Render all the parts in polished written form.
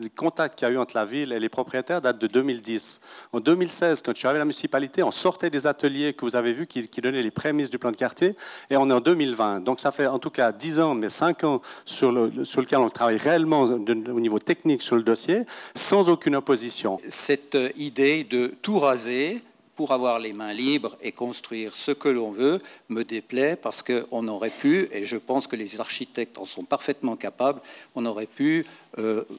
Le contact qu'il y a eu entre la ville et les propriétaires date de 2010. En 2016, quand je suis arrivé à la municipalité, on sortait des ateliers que vous avez vus qui donnaient les prémices du plan de quartier, et on est en 2020. Donc ça fait en tout cas 10 ans, mais 5 ans sur lequel on travaille réellement au niveau technique sur le dossier, sans aucune opposition. Cette idée de tout raser pour avoir les mains libres et construire ce que l'on veut me déplaît parce qu'on aurait pu, et je pense que les architectes en sont parfaitement capables, on aurait pu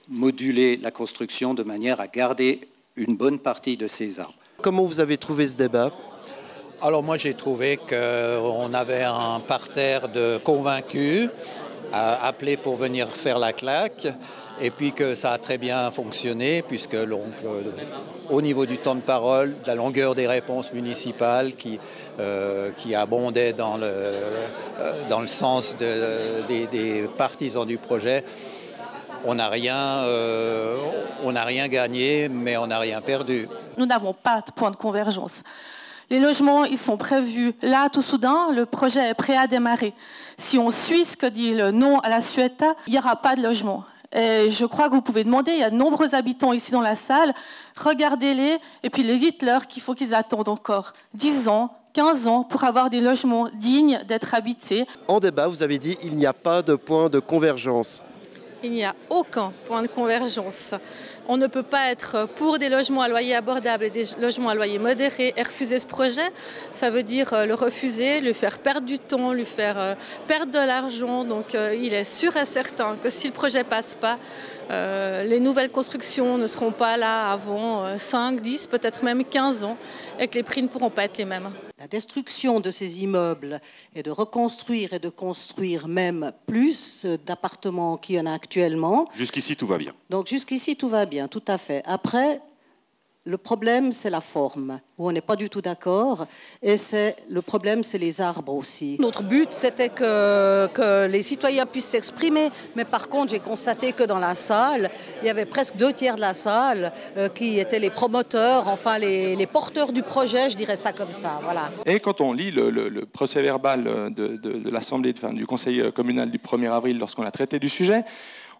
moduler la construction de manière à garder une bonne partie de ces arbres. Comment vous avez trouvé ce débat ? Alors moi j'ai trouvé qu'on avait un parterre de convaincus appelés pour venir faire la claque et puis que ça a très bien fonctionné puisque au niveau du temps de parole, de la longueur des réponses municipales qui abondaient dans le sens des partisans du projet, on n'a rien gagné mais on n'a rien perdu. Nous n'avons pas de point de convergence. Les logements, ils sont prévus. Là, tout soudain, le projet est prêt à démarrer. Si on suit ce que dit le non à la Sueta, il n'y aura pas de logement. Et je crois que vous pouvez demander, il y a de nombreux habitants ici dans la salle, regardez-les et puis dites-leur qu'il faut qu'ils attendent encore 10 ans, 15 ans pour avoir des logements dignes d'être habités. En débat, vous avez dit qu'il n'y a pas de point de convergence. Il n'y a aucun point de convergence. On ne peut pas être pour des logements à loyer abordable et des logements à loyer modéré et refuser ce projet. Ça veut dire le refuser, lui faire perdre du temps, lui faire perdre de l'argent. Donc il est sûr et certain que si le projet ne passe pas, les nouvelles constructions ne seront pas là avant 5, 10, peut-être même 15 ans et que les prix ne pourront pas être les mêmes. La destruction de ces immeubles et de reconstruire et de construire même plus d'appartements qu'il y en a actuellement. Jusqu'ici, tout va bien. Donc jusqu'ici, tout va bien, tout à fait. Après, le problème, c'est la forme, où on n'est pas du tout d'accord. Et le problème, c'est les arbres aussi. Notre but, c'était que les citoyens puissent s'exprimer. Mais par contre, j'ai constaté que dans la salle, il y avait presque 2/3 de la salle qui étaient les promoteurs, enfin les porteurs du projet, je dirais ça comme ça. Voilà. Et quand on lit le procès-verbal de l'Assemblée, du Conseil communal du 1er avril, lorsqu'on a traité du sujet,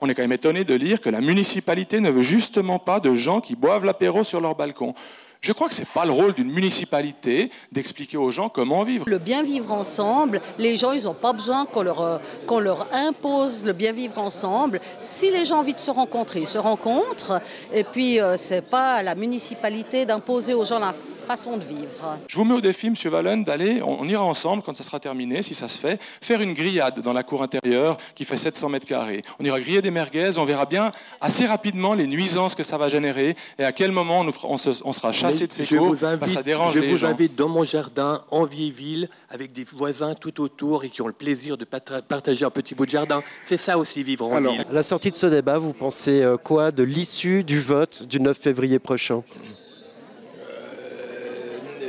on est quand même étonné de lire que la municipalité ne veut justement pas de gens qui boivent l'apéro sur leur balcon. Je crois que ce n'est pas le rôle d'une municipalité d'expliquer aux gens comment vivre. Le bien vivre ensemble, les gens, ils n'ont pas besoin qu'on leur impose le bien vivre ensemble. Si les gens ont envie de se rencontrer, ils se rencontrent. Et puis, ce n'est pas à la municipalité d'imposer aux gens la façon de vivre. Je vous mets au défi, M. Wallen, d'aller, on ira ensemble, quand ça sera terminé, si ça se fait, faire une grillade dans la cour intérieure qui fait 700 mètres carrés. On ira griller des merguez, on verra bien assez rapidement les nuisances que ça va générer et à quel moment on sera chassé de ces cours, ça dérange les gens. Je vous invite dans mon jardin, en vieille ville, avec des voisins tout autour et qui ont le plaisir de partager un petit bout de jardin. C'est ça aussi, vivre en ville. À la sortie de ce débat, vous pensez quoi de l'issue du vote du 9 février prochain ?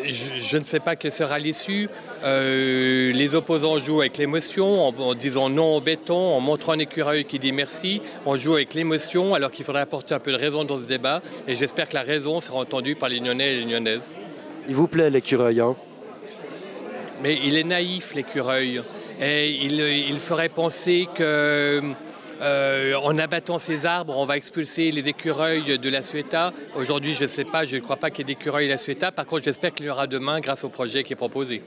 Je ne sais pas quelle sera l'issue. Les opposants jouent avec l'émotion en disant non au béton, en montrant un écureuil qui dit merci. On joue avec l'émotion alors qu'il faudrait apporter un peu de raison dans ce débat. Et j'espère que la raison sera entendue par les Lyonnais et les Lyonnaises. Il vous plaît l'écureuil, hein ? Mais il est naïf l'écureuil. Et il ferait penser que... en abattant ces arbres, on va expulser les écureuils de la Sueta. Aujourd'hui, je ne sais pas, je ne crois pas qu'il y ait d'écureuils à la Sueta. Par contre, j'espère qu'il y aura demain grâce au projet qui est proposé.